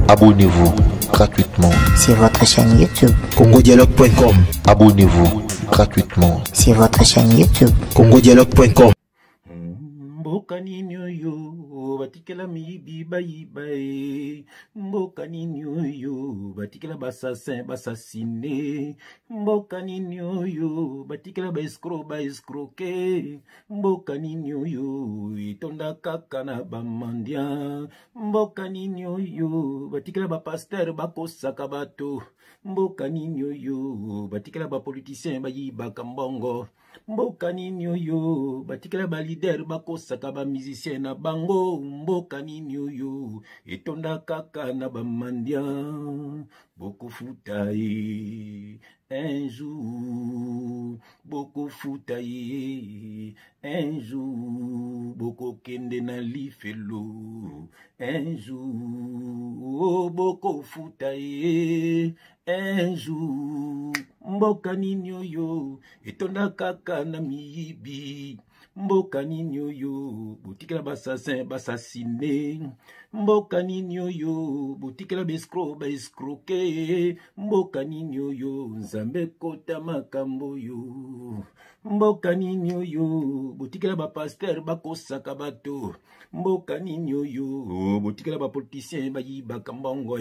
Abonnez-vous gratuitement sur votre chaîne YouTube congodialogue.com. Abonnez-vous gratuitement sur votre chaîne YouTube congodialogue.com. Mboka nini oyo batikela miyibi bayiba mboka nini oyo batikela basassin basasine mboka nini oyo batikela baescroke mboka nini oyo itonda kaka na bamandia mboka nini oyo batikela bapaster bakosaka bato mboka nini oyo batikela bapoliticien bayibaka mbongo mboka nini oyo batikela balider bakosaka bamusicien na bango mboka nini oyo etonda kaka na bamandia bokofuta ye un jour bokofuta ye un jour bokokende na lifelo un jour bokofuta ye un jour mboka nini oyo etonda kaka na miyibi mboka nini oyo botikela basassin basasine mboka nini oyo botikela baescroke mboka nini oyo nzambe kota makambo oyo mboka nini oyo botikela bapaster bakosaka bato mboka nini oyo botikela bapoliticien bayibaka mbongo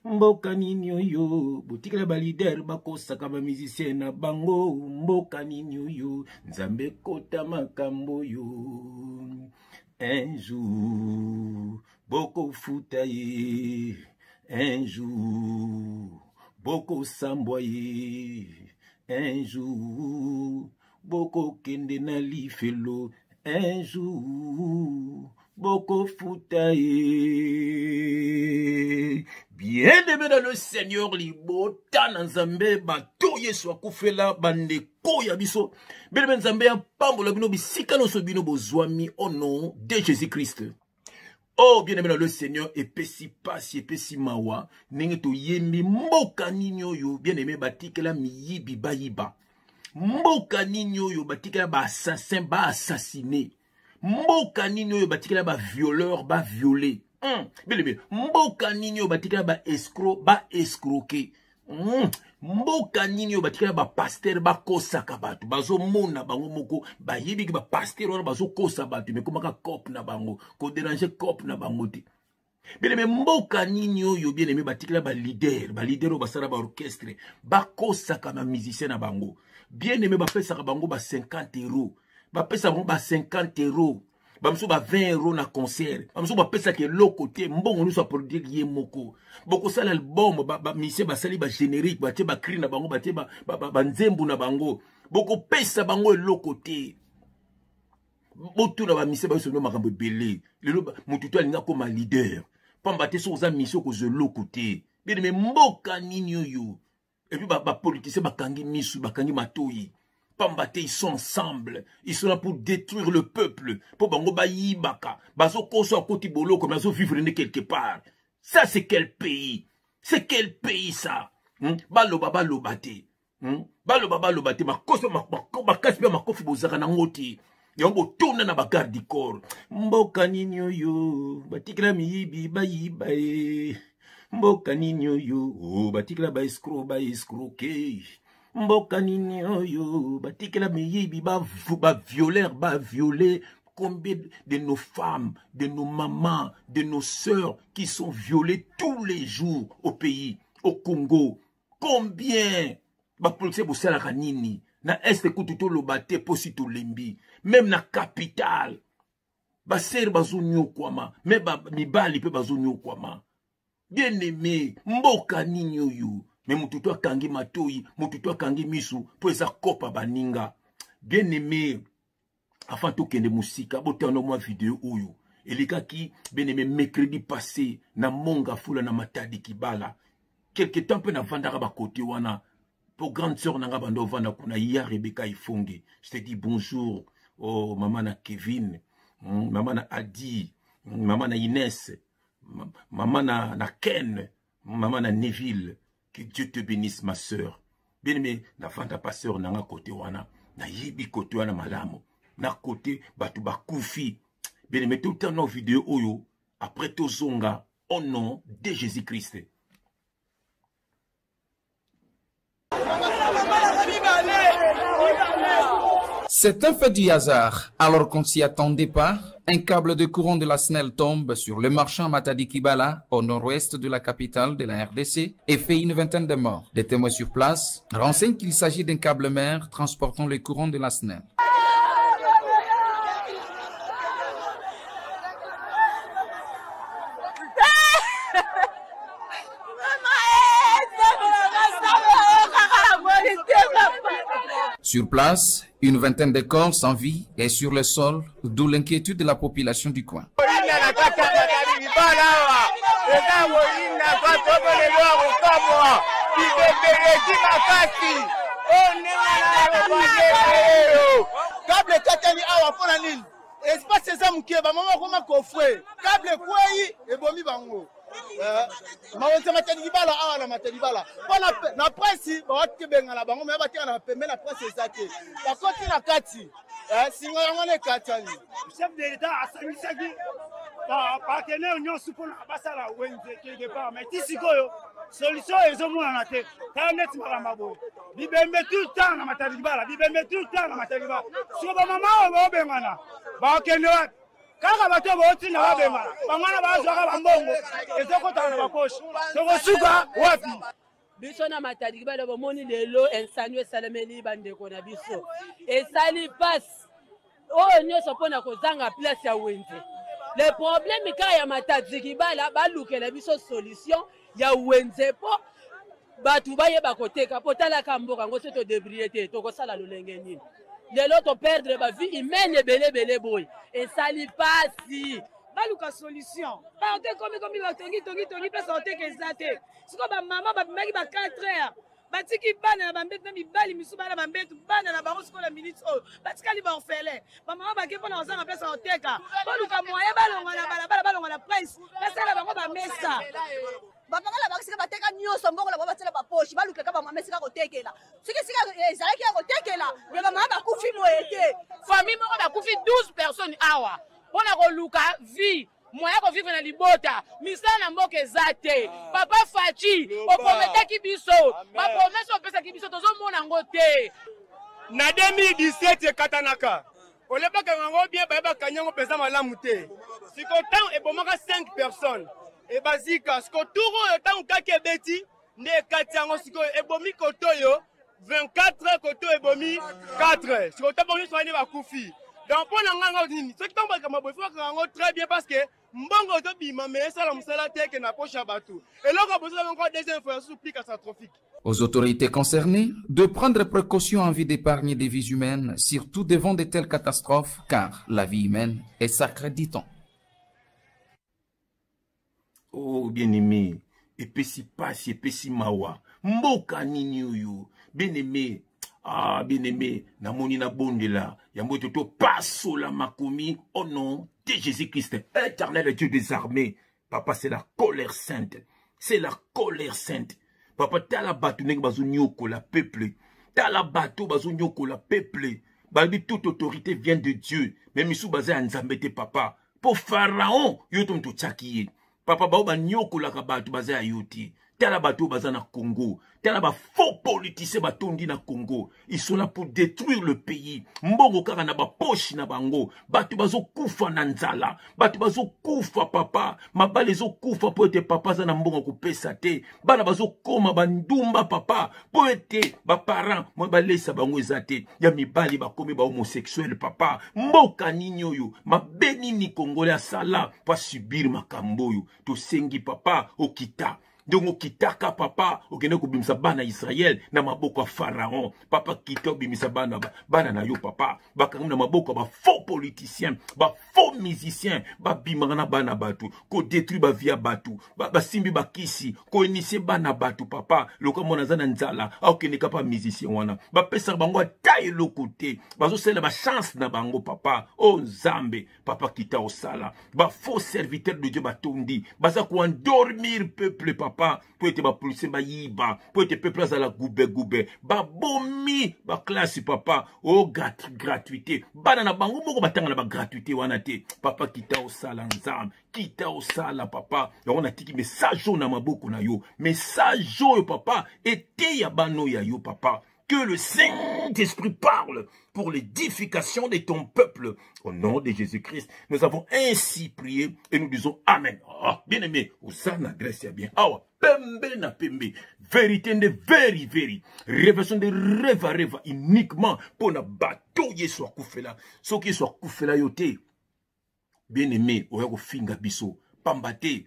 mboka nini oyo botikela balider bakosaka bamusicien na bango mboka nini oyo nzambe kota makambo oyo un jour bokofuta ye un jour bokosambwa ye un jour bokokende na lifelo un jour bokofuta ye. Bien-aimé dans le Seigneur, libota na nzambe bato yesu akufela bandeko ya biso. Bien-aimé nzambe ya pambola bino bisika no so bino bozwami au nom de Jésus-Christ. Oh, bien-aimé dans le Seigneur, epesi pasi, epesi mawa, nenge to yembi mboka nini oyo, bien-aimé batikela miyibi bayiba. Mboka nini oyo batikela ba assassin ba assassiné. Mboka nini oyo batikela ba violeur ba violé. Bien-aimé, mboka nini oyo batikela ba escroc ba escroqué. Mboka nini oyo batikela ba pasteur ba kosaka bato bazo mona bango moko ba yibi ki ba pasteur wana bazo kosa bato me komaka cop na bango ko déranger cop na bango te. Bien-aimé, mboka nini oyo bien-aimé batikela ba leader oyo basala ba orchestre ba kosaka ba musicien na bango. Bien-aimé bapesaka bango ba 50 euros bapesaka bango ba 50 euros bamso ba 20 euros na concert bamso bapesaka eloko te mbongo nyonso aproduire ye moko bokosala album ba mise basali ba générique batie ba cri na bango batie ba nzembu na bango bokopesa bango eloko te botuna ba mise baso no makambo ebele lelo mututu alinga koma leader pamba te so oza mission kozwa eloko te bien mais mboka nini oyo et puis ba politiciens bakangi misu bakangi matoyi pambate ils sont ensemble ils sont là pour détruire le peuple pour bango ba yibaka bazo koso akoti bolo comme bazo vivre quelque part. Ça c'est quel pays ça baloba balobate baloba balobate makoso makasi pe makofi bozaka na ngoti yombo tourna na bagarde du corps mboka nini oyo batikela miyibi bayiba mboka nini oyo batikela ba escroqué mboka nini oyo batikela miyibi ba violeur ba violer. Combien de nos femmes, de nos mamans, de nos sœurs qui sont violées tous les jours au pays, au Congo? Combien ba policier bosalaka nini na este kututo lobate posito lembi même na capitale ba ser bazunyo kwama me ba mibali pe bazunyo kwama. Bien aimé, mboka nini oyo me mututu akangi matoyi mututu akangi misu po eza kopa baninga. Bien aimé, afin to kende musika botano mwa vidéo oyo elikaki bien aimé mercredi passé na monga fula na matadi kibala quelque temps pe na vandaka ba côté wana pour grande sœur nanga bando vanda kuna ya Rebecca Ifonge. Je te dis bonjour oh maman na Kevin, maman na Adi, maman na Inès, maman na Ken, maman na Neville. Que Dieu te bénisse ma sœur. Bien aimé na vanda pasteur nanga côté wana na yibi côté wana malamu na côté batu bakufi. Bien aimé tout le temps nos vidéos oyo après to zonga au nom de Jésus-Christ. C'est un fait du hasard. Alors qu'on s'y attendait pas, un câble de courant de la SNEL tombe sur le marchand Matadi Kibala, au nord-ouest de la capitale de la RDC, et fait une vingtaine de morts. Des témoins sur place renseignent qu'il s'agit d'un câble mer transportant le courant de la SNEL. Sur place, une vingtaine de corps sans vie est sur le sol, d'où l'inquiétude de la population du coin. na presse baote bengala bango me batia na pembe na presse ezate bakoti na kati singa yango ne katani chef de l'état asangisaki ba partenaire nyonso mpona basala wenze quelque part mais tisikoyo solution ezomona te ta net malamba boye bibembe tout le temps na Matadi-Kibala bibembe tout le temps na Matadi-Kibala siko ba mama obengana ba okende wapi kaka bato baotinda babengana bangwana bazwaka bambongo ezokotana na bakoshi tokosuka wapi biso na Matadi-Kibala bomoni lelo ensanyo esalemeli bandeko na biso esali passe oyo nyonso mpona kozanga place ya wenze le problème kaka ya Matadi-Kibala balukela biso solution ya wenze po bato bayeba koteka po talaka mboka ngo se todébrouiller te tokosala lolenge nini lelo to perdre ba vie humaine ebele boy esali pasi baluka solution ba te komi batongi pesa oteka ezate siko ba mama ba bimaki ba 4 heures batiki bana na bambetu na mibali misu bana bambetu bana na bango siko la minute oyo batikali ba orphelin ba mama ba kepo na ozanga pesa oteka baluka moya balonga na balabala balonga na price pesa na bango ba mesa babangala bakisika bateka nyonso mbongo la babatela ba poche baluka ka ba mama sika kotekela sika ezalaki ya kotekela me ba mama bakufi moyete famille moko bakufi 12 personnes awa pona koluka vie moya ko vivre na libota misala na mboka ezate papa Fachi okometaki biso ba promesse opesaki biso tozomona ngo te na 2017 katanaka olebaka ngo bien ba kanyango pesa malamu te siko temps ebomaka 5 personnes et bazika siko turo yo tant kake beti ne katiango siko ebomi kotoyo 24 koto ebomi 4 siko tabongi soani bakufi donc pour nanga nini ce qui tombe comme boy faut ngango très bien parce que mbongo to bima mais ça la musala teke na poche batou et là on a besoin encore des infrastructures plus catastrophiques. Aux autorités concernées de prendre précaution en vue d'épargner des vies humaines, surtout devant de telles catastrophes, car la vie humaine est sacrée, dit-on. Oh bien-aimé, epesi pasi epesi mawa mboka nini oyo bien-aimé. Ah bien-aimé, namoni na bondela yambo toto pasola makomi au nom de Jésus-Christ, éternel Dieu des armées. Papa, c'est la colère sainte, c'est la colère sainte. Papa, tala batu nek bazo nyoko la peuple, tala batu bazo nyoko la peuple. Balbi toute autorité vient de Dieu, même misou bazé anzambete papa. Pour Pharaon, yotom to tchakiye. Papa bao ba nyoko la kabatu bazé ayoti. Tala bateau baza na Congo, tala ba faux politiciens batondi na Congo, ils sont là pour détruire le pays. Mbongo kaka na ba poche na bango, batu bazo kufa na nzala, batu bazo kufa papa, mabale zo kufa po ete papa za na mbongo kupesa te, bana bazo koma bandumba papa, po ete ba parents mo balesa bango ezate, ya mibali ba komi ba homosexuel papa, mboka nini oyo, mabeni ni Congolais sala pa subir makambo yo, to sengi papa okita. Donc kitaka papa okene kubimisa bana Israël na maboko ya Pharaon papa kita bimisa bana na yo papa bakanga na maboko ba faux politiciens ba faux musiciens ba bimanga na bana batu ko détruire ba via batu ba simbi ba kisi ko initier bana batu papa loko mona zana nzala okene kapa musicien wana ba pesa bango taille le côté bazo sela ba chance na bango papa o Nzambe papa kita osala ba faux serviteur de Dieu batondi baza ko endormir peuple papa papa po ete ba policier ba yiba po ete peuple za la goube ba bomi ba classe papa o gratuité bana na bango moko batanga na ba gratuité wana te papa kita o sala nzambe kita o sala papa yango na tiki message na maboko na yo message yo papa ete ya bano ya yo papa. Que le Saint-Esprit parle pour l'édification de ton peuple. Au nom de Jésus-Christ, nous avons ainsi prié et nous disons Amen. Oh, bien-aimé, Osana Grèce bien. Awa, pembe na pembe. Vérité de very. Révélation de reva uniquement pour na bateau yeso akufela. Ce qui soit akufela yote. Bien-aimé, oya finga biso. Pambate,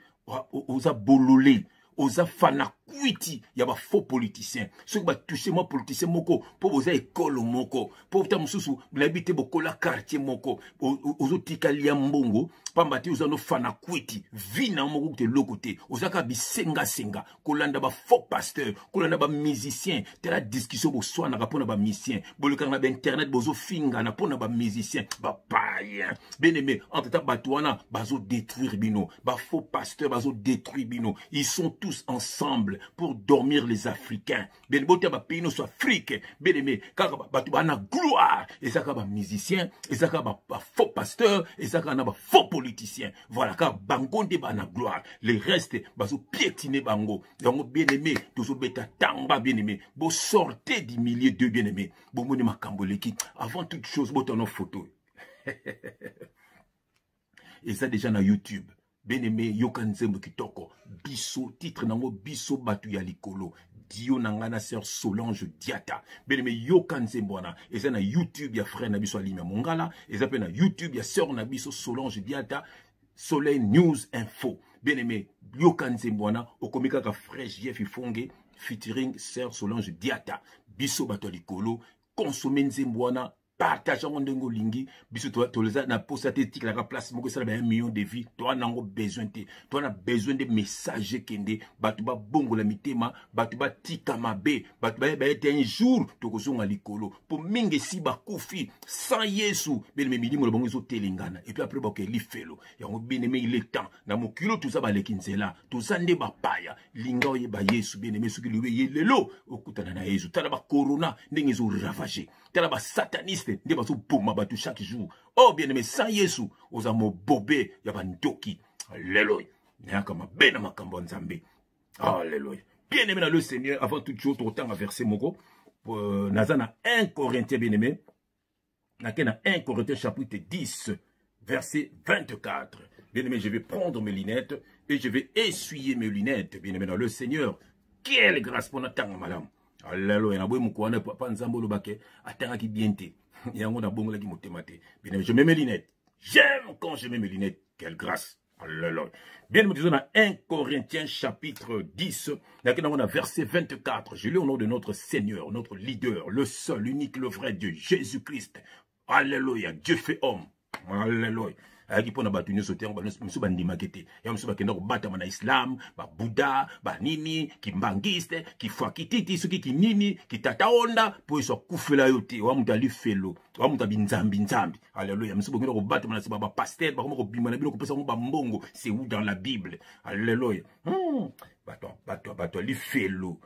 oza bololé. Oza fana kwiti ya ba faux politiciens ceux qui ba toucher moi politicien moko pour oza école moko pour ta mususu l'habité bokola quartier moko ozo tikalia mbongo pambati oza no fana kwiti vina moko te lokote oza ka bisenga kolanda ba faux pasteur kolanda ba musicien te la discussion bo swana ka pona ba musicien boleka na ba internet bozo finga na pona ba musicien ba païen bien aimé entre ta batouana bazo détruire bino ba faux pasteur bazo détruire bino ils sont tous ensemble pour dormir les Africains. Ben bote ba pays no so Afrique. Ben aimé, kaka ba na gloire. Et ça ba musicien, et ça ba faux pasteur, et ça ba faux politicien. Voilà ka bangonde ba na gloire. Les restes ba so piétiner bango. Donc bien aimé, toujours beta tamba bien aimé. Bo sortez du milieu de bien aimé. Bo moni makamboleki. Avant toute chose, bo ton photo. Et ça déjà na YouTube. Bien-aimé, Yoka Nzembo Kitoko, Bisso, titre nango Bisso Batu ya Likolo, Dio Nangana Sœur Solange Diata. Bien-aimé, Yoka Nzembo na, et ça na YouTube, ya frère Nabiso Alima Mongala, et ça na YouTube, ya Sœur Nabiso Solange Diata, Soleil News Info. Bien-aimé, Yoka Nzembo na, Okomika ka frère JF Ifonge, featuring Sœur Solange Diata, Bisso Batu ya Likolo, Consommé Nzembo na, partageons ndengo lingi biso to leza na postatique la place moko ça 1 million de vies toi nango besoin te toi na besoin de messages kende batu ba bongo la mitema batu ba tika mabe batu ba ete un jour to kozonga likolo pour mingi si ba kufi sans Yesu ben me milimo le bongo zo telengana et puis après ba ke lifelo yango bien aimé il est temps na mokilo tout ça ba lekinzela tout ça nde ba paya linga oye ba Yesu bien aimé soki liwe yelelo okutana na Yesu tala ba corona ndenge zo ravager tala ba sataniste nde bazo boma batu chaque jour. Oh bien aimé, sans Yesu, oza mo bobé ya bandoki. Alléluia. Nyaka mabena makambo nzambe. Alléluia. Bien aimé dans le Seigneur, avant toute chose, autant à verser moko. Nazana 1 Corinthiens bien aimé. Nakena 1 Corinthiens chapitre 10, verset 24. Bien aimé, je vais prendre mes lunettes et je vais essuyer mes lunettes. Bien aimé dans le Seigneur. Quelle grâce pour notre temps, madame. Alléluia. Na boy mukwana papa nzambo lobake atanga ki bienté. Yango na bongo la ki motemate. Bien, je mets mes lunettes. J'aime quand je mets mes lunettes. Quelle grâce. Alléluia. Bien, nous disons dans 1 Corinthiens chapitre 10, on a verset 24. Je lis au nom de notre Seigneur, notre leader, le seul, l'unique, le vrai Dieu, Jésus-Christ. Alléluia. Dieu fait homme. Alléluia. Aki pona batu nyoso te mso bandima kete ya mso bakenda ko bata mana Islam ba Buddha ba nini ki mbangiste ki fakititi soki ki nini ki tata onda po so kufela yote wa mutali felo wa mutabi nzambi alléluia mso bokenda ko bata mana ba pasteur ba ko bima na bino ko pesa mo ba mbongo c'est où dans la Bible alléluia bato li felo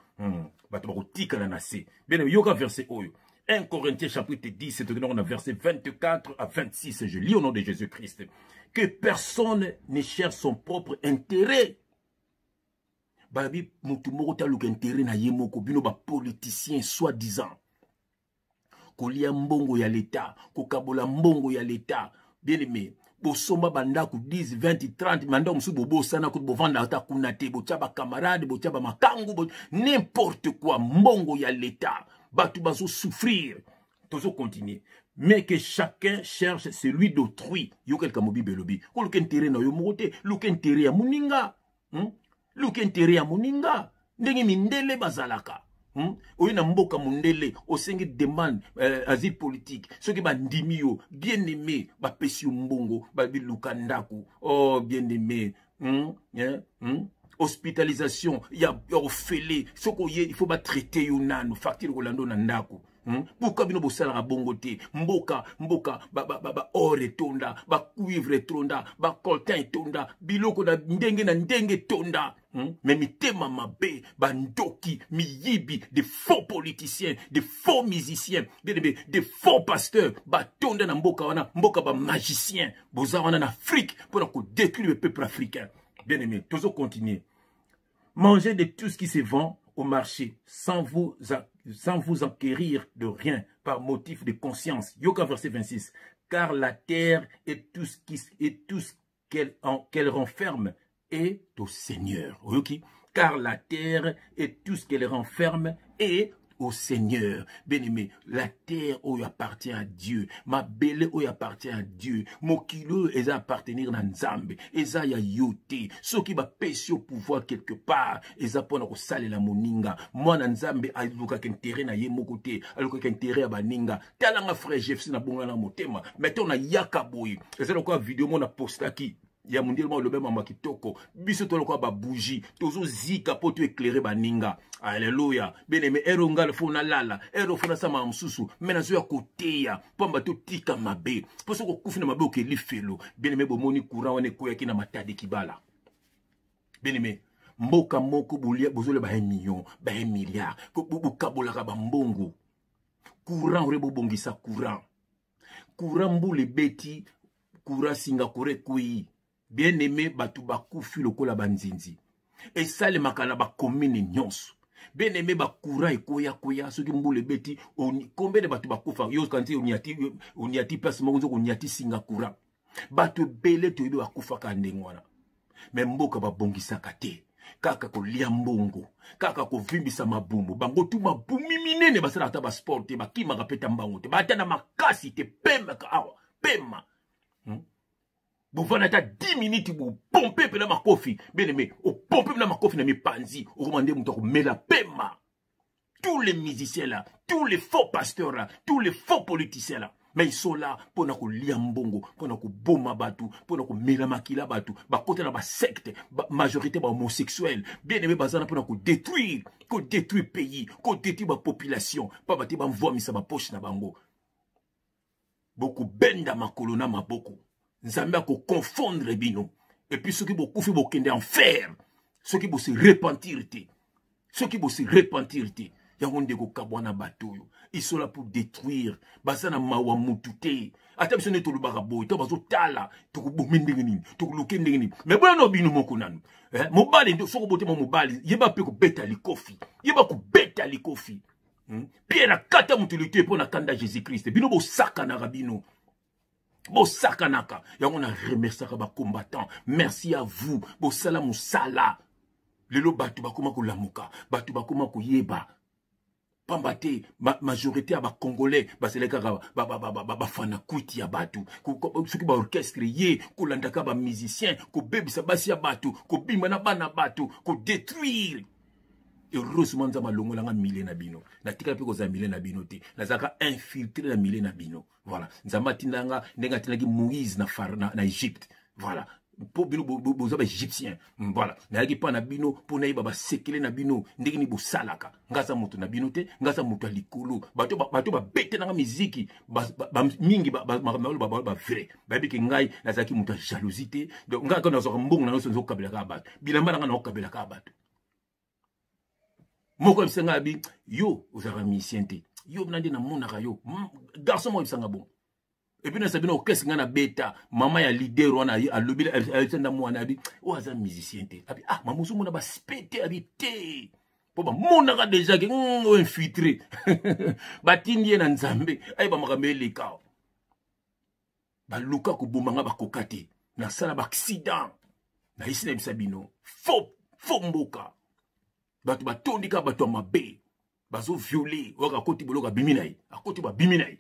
bato ba ko tika na se bien yoka verset oyo 1 Corinthiens chapitre 10, c'est on a verset 24 à 26. Je lis au nom de Jésus-Christ. Que personne ne cherche son propre intérêt. Babi mutumoko taluka intérêt na yemoko bino ba politicien soi-disant. Kolia mbongo ya l'État, kokabola mbongo ya l'État. Bien aimé. Bosomba bandaku 10, 20, 30 manda musu bobo sana ko bovanda ata kunate bo tchaba camarade bo tchaba makangu n'importe quoi mbongo ya l'État. Batu bazo souffrir. Tozo continuer. Mais que chacun cherche celui d'autrui. Yo quelqu'un mobi belobi. Ko luke intérêt na yo mote, luke intérêt ya muninga. Luke intérêt ya muninga. Ndenge mindele bazalaka. Oyo na mboka mundele osengi demande asile politique ceux qui bandimi yo bien aimé ba pesi mbongo ba biluka ndaku oh bien aimé hospitalisation ya ofele soko ye il faut ba traiter yo nanu facture kolando na ndaku Pourquoi bino bosala bongo te? Mboka ba or etonda, ba cuivre etonda, ba coltan etonda, biloko na ndenge tonda. Mais mitema mabe, bandoki, miyibi, des faux politiciens, des faux musiciens, des faux pasteurs, ba tonda na mboka wana, mboka ba magicien, boza wana en Afrique pour détruire le peuple africain. Bien aimé, toujours continuer. Mangez de tout ce qui se vend au marché sans vous enquérir de rien par motif de conscience. Yoka verset 26. Car la terre et tout ce qu'elle renferme est au Seigneur. Okay? Car la terre et tout ce qu'elle renferme est au Seigneur. Bien-aimé, la terre où appartient à Dieu, ma belle où appartient à Dieu, mon kilo est à appartenir à Nzambe, eza ya yote, ceux qui va pêcher au pouvoir quelque part, eza pona ko sale la moninga, moi Nzambe a luka qu'intérêt na ye mokote, aluka qu'intérêt à baninga, talanga frère Jefferson na bonga na motema, mettons na yakaboy, eza quoi vidéo mon a postaki. Ya mondialement le même à Makitoko, biso to lokwa ba bougie, tozo zika po to éclairer baninga. Alléluia. Bien-aimé, eronga le fona lala, ero fona sama msusu, mena zo ya koteya, pamba to tika mabe. Poso ko kufina mabe o ke lifelo. Bien-aimé bomoni courant wane koya ki na matade kibala. Bien-aimé, mboka moko bolia bozole ba 1 million, ba 1 milliard, ko bokabola ka ba mbongo. Courant rebo bongisa courant. Courant mbule beti, courant Singapour kui. Bien-aimé, batu bakufi lokola banzinzi. Et ça, les makala ba commune nyonso. Bien-aimé, ba courant koya, ceux qui mboule beti, combien de batu bakufa, yo kanti onyati place mongo onyati Singapour. Batu bele to yibe bakufa ka ndengwana. Mais mboka ba bongisa kate. Kaka ko lia mbongo, kaka ko vimbisa mabumbu, bango tu mabumi minene basala ta ba sport te, bakima kapeta mbango te, batana makasi te, pema ka awa, pema. Vous venez à 10 minutes pour pomper pour la makofi. Bien aimé, au pomper pour la makofi na mi panzi. Au commandé mouton mais la pema. Tous les musiciens là, tous les faux pasteurs là, tous les faux politiciens là. Mais ils sont là pour nous liambongo, pour nous boma batu, pour nous mela makila batu, ba côté na ba secte, majorité ba homosexuel. Bien aimé bazana pour nous détruire pays, qu'on détruire ba population, pas bati ba mvomisa ba poche na bango. Beaucoup benda makolo na maboko. Nzambe a confondre bino. Et puis ceux qui vont koufi vont kende en fer. Ceux qui vont se repentir. Ceux qui vont se repentir. Yangonde ko kabwana batoyo. Ils sont là pour détruire. Basana mawa mutute. Ata bisone to lubaka boy. To bazo tala. To ko bomende ngini. To ko lukende ngini. Mais bon no bino moko nanu. Mobali ndo soko bote mo mobali. Yeba pe ko beta likofi. Yeba ko beta likofi. Pierre na kata mutulite pona kanda Jésus-Christ. Bino bo saka na rabino. Bo sakanaka, yango na remerciaka ba combattant. Merci à vous. Bo sala musala. Lelo batu bakoma ko lamuka, batu bakoma ko yeba. Pambate majorité à ba congolais, ba seleka ba fana kwiti ya batu. Ceux qui ba orchestre yé, ko landaka ba musicien, ko bebisa basi ya batu, ko bima na bana batu, ko détruire. Heureusement nzama longo langa mille na bino. Na tika pe ko za mille na bino te. Na zaka infiltrer na mille na bino. Voilà. Nzama tinanga nenga tinaki Moïse na Égypte. Voilà. Po bino boza ba égyptien. Voilà. Na yaki pa na bino po na yiba ba sekele na bino ndenge ni bosalaka. Ngasa moto na bino te, ngasa moto likolo. Bato ba bete na miziki, mingi ba vrai. Ba biki ngai na zaki moto jalousie. Donc ngaka na zo mbongo na zo kabela ka bato. Bilamba na na kabela ka bato. Moko bisanga abi yo ozara musicien te yo nandi na monaka yo garçon mo bisanga bon et puis na sabina orchestre ngana beta mama ya leader wana a lobby a mwana abi o aza musicien te abi ah mamusu mona ba spete abi te po ba monaka déjà que o infiltré batindie na Nzambe ay ba makameli kao ba luka ko bomanga ba kokate na sala ba accident na isina bisabino faux mboka. Batu batondika batu mabe bazo violer waka koti boloka biminai akoti ba biminai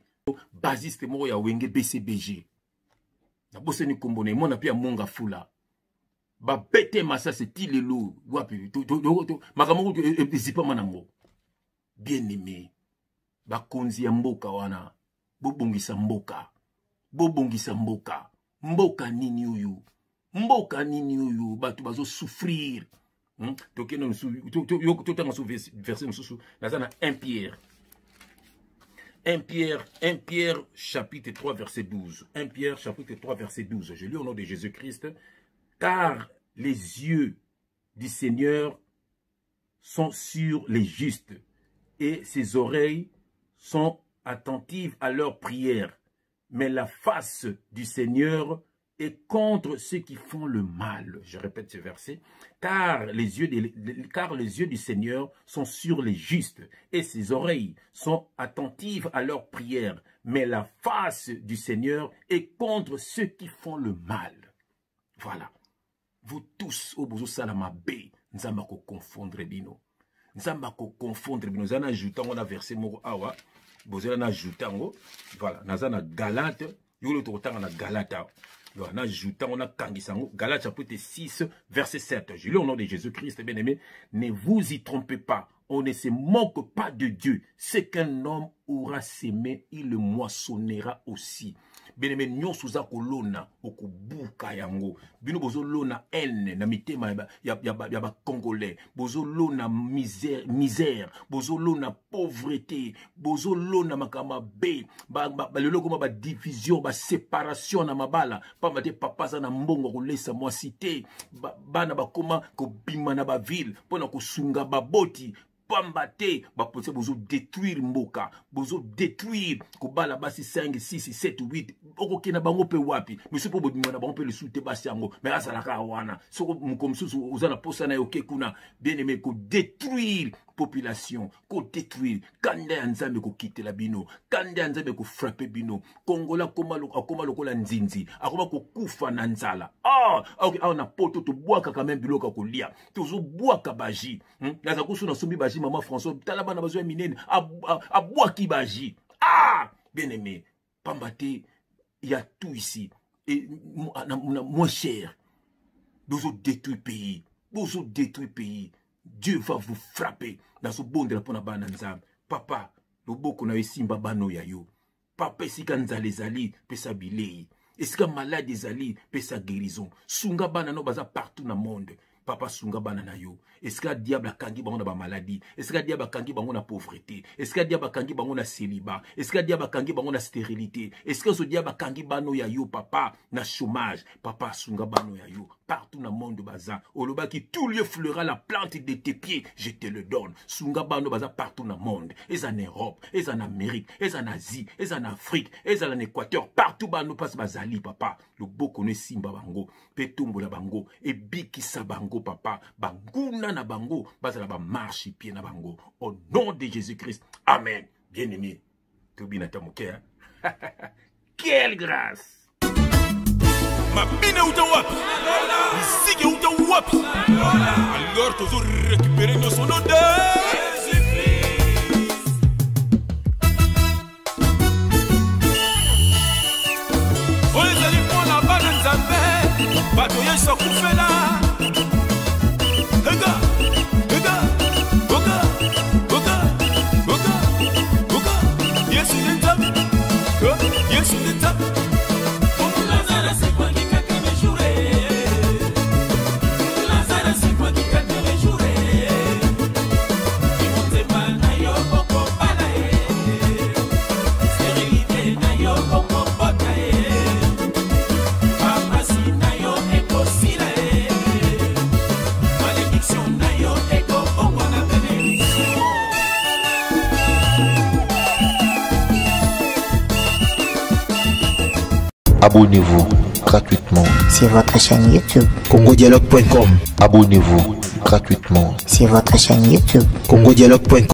basiste moko ya wenge BCBG na boseni kombone mona pia monga fula ba bete masa c'est lelo wapi to makamoko zipa manango bien aimé ba konzi ya mboka wana bobongisa mboka nini uyu batu bazo souffrir. Verset 1 Pierre 1 Pierre chapitre 3 verset 12. 1 Pierre chapitre 3 verset 12. Je lis au nom de Jésus-Christ. Car les yeux du Seigneur sont sur les justes et ses oreilles sont attentives à leurs prières. Mais la face du Seigneur est contre ceux qui font le mal. Je répète ce verset. Car les yeux du Seigneur sont sur les justes et ses oreilles sont attentives à leurs prières. Mais la face du Seigneur est contre ceux qui font le mal. Voilà. Vous tous, au bout de salama B, nous allons confondre bino. Nous allons confondre bino. Nous allons ajouter un verset moko awa. Vous allez ajouter voilà. Nous allons Galate. Vous allez ajouter Galate. Nous allons ajouter Galate chapitre 6 verset 7. Je lis au nom de Jésus-Christ, bien aimé. Ne vous y trompez pas. On ne se moque pas de Dieu. Ce qu'un homme aura sémé, il le moissonnera aussi. Bien-aimé, nous sommes kolona okubuka yango. Bino bozo lona haine na mitema ya ba congolais. Bozo lona misère, bozo lona pauvreté, bozo lona makama be, le logo ba division, ba séparation na mabala. Pa mate papa za na mbongo ko lesa moi cité. Bana ba koma ko bima na ba ville, pona ko sunga baboti. Pambate, bapose bozo détruire mboka, bozo détruire kobala basi 5, 6, 7, 8, okokena bango pe wapi, monsieur po bobima na bango pe le soute basi yango, mais azalaka wana, soko mukomsusu uzana posa na yoke kuna, bien aimé ko détruire population, ko détruire, kanda ya nzambe ko quitter la bino, kanda ya nzambe ko frapper bino, Kongola akoma lokola nzinzi, akoma ko kufa na nzala. Ok, on a poto to boaka quand même biloka ko lia, tozo boaka baji, naza kusu na sumbi baji maman François, talaba na bazo minene, a boaki baji. Bien aimé, pambate, il y a tout ici, et moins cher, bozo détruire pays, bozo détruire pays. Dieu va vous frapper dans ce bon de la pona bananzam. Papa, le boko na esimba bano ya yo. Papa, si kanza les ali, pesa bilei. Est-ce que malade des ali, pesa guérison. Sunga banano baza partout dans le monde. Papa sunga banana yo. Est-ce que diable a kangi bango na ba maladie? Est-ce que diable a kangi bango na pauvreté? Est-ce que diable a kangi bango na célibat? Est-ce que diable a kangi bango na stérilité? Est-ce que ce diable a kangi bano ya yo papa na chômage? Papa sunga bano ya yo. Partout dans le monde baza. Oloba qui tout lieu fleura la plante de tes pieds, je te le donne. Sunga bano baza partout dans le monde. Et en Europe, et en Amérique, et en Asie, et en Afrique, et en Équateur, partout bano passe bazali papa. Le beau connaît simba bango, petumbo la bango, et biki sa bango papa, banguna na bango, bazala ba marche pied na bango. Au nom de Jésus-Christ. Amen. Bien-aimé. Tobina tamoke, hein? Quelle grâce! Mabine uta wapi? Misige uta wapi? Alors toujours récupérer nos son odeur. On les allait pour la balle en Zambé. Bateau y'a sa koufela. Yes, il est top. Yes, il est top. Abonnez-vous gratuitement sur votre chaîne YouTube. congodialogue.com. Abonnez-vous gratuitement sur votre chaîne YouTube. congodialogue.com.